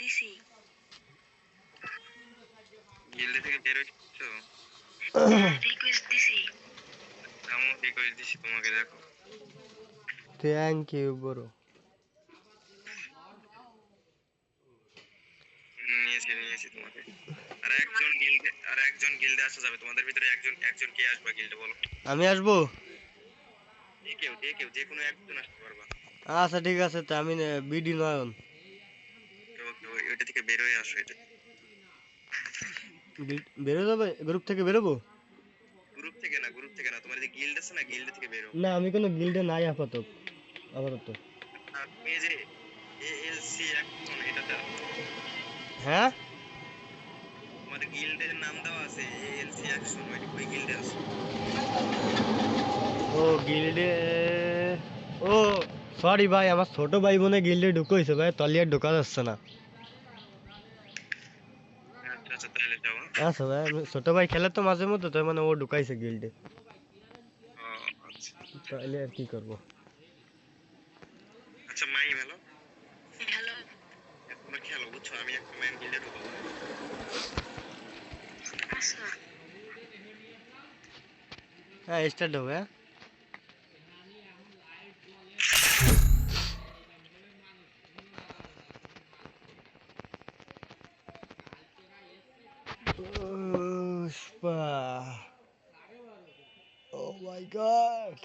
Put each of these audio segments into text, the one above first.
দিছি গিল্ড থেকে বের হইছো? রিকোয়েস্ট দিছি আমি রিকোয়েস্ট দিছি তোমাকে, দেখো। Thank you bro. নিয়েছি তোমাকে। আর একজন গিল্ডে আসা যাবে, তোমাদের ভিতরে একজন কে আসবে গিল্ডে বলো? আমি আসবো। যে কোনো একজন আসতে পারবা। আচ্ছা ঠিক আছে, তা আমি বিডি নয়ন। ওইটা থেকে বের হয়ে আসো। এটা বেরো যাবে, গ্রুপ থেকে বেরোবো? গ্রুপ থেকে না, তোমার যে গিল্ড আছে না, গিল্ড থেকে বেরো। না আমি কোনো গিল্ডে নাই আপাতত। আর তুমি এই যে এএলসি অ্যাকশন এটাতে আসো। হ্যাঁ, তোমাদের গিল্ডের নাম দেওয়া আছে এএলসি অ্যাকশন, ওই গিল্ডে আসো। ও গিল্ডে, ও সরি ভাই, আমার ছোট ভাই বোনে গিল্ডে ঢুকইছে ভাই, তলিয়ার ঢোকা যাচ্ছে না। আচ্ছা তাহলে যাও। আচ্ছা ভাই, আমি ছোট ভাই খেলে তো মাঝে মধ্যে, তাই মানে ও ঢুকাইছে গিল্ডে, তাহলে আর কি করবো। আচ্ছা মাই ভালো হ্যালো তোমরা খেলো, বুঝছো? আমি একটা ম্যান গিল্ডে ঢুকবো। আচ্ছা হ্যাঁ স্টার্ট হবে। হ্যাঁ পুষ্পা, ও মাই গড।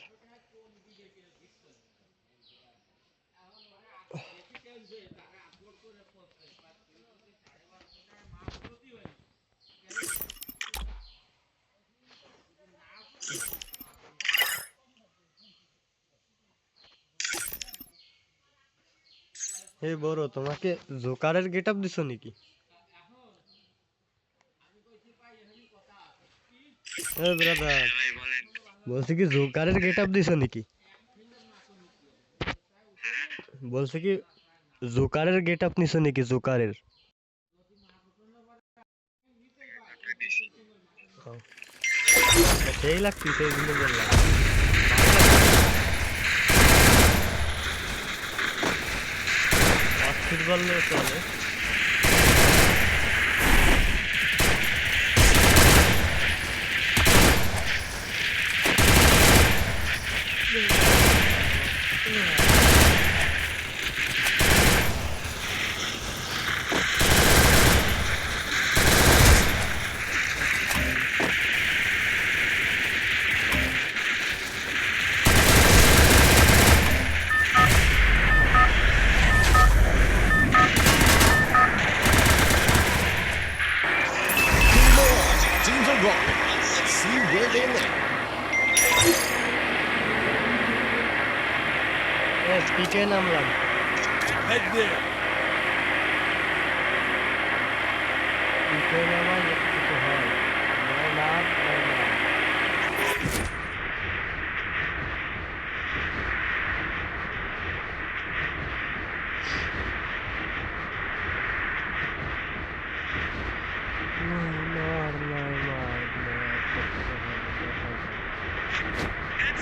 এই বড়, তোমাকে জোকারের গেটআপ দিছো নাকি? এই ব্রাদার, ভাই বলেন। বলছি কি জোকারের গেটআপ দিছো নাকি? বলছি কি জোকারের গেটআপ নিছো নাকি? জোকারের সেই লাগছি, সেই জন্য বললাম। অস্থির বললে চলে। Teams are rolling. Let's see where they land. পিকে নামলাম। Head there. পিকে নামা কিছু হয় না,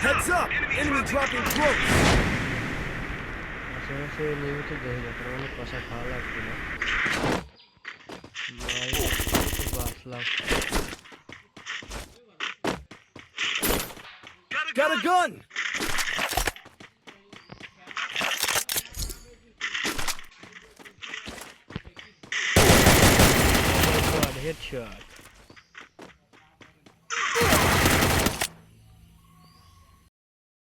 Heads up. Enemy dropping close. আশেপাশে নিয়মিত দেখে যাচ্ছে, অনেক কষা খাওয়া লাগছে না। বাসলাম। Got a gun. Oh my god, headshot.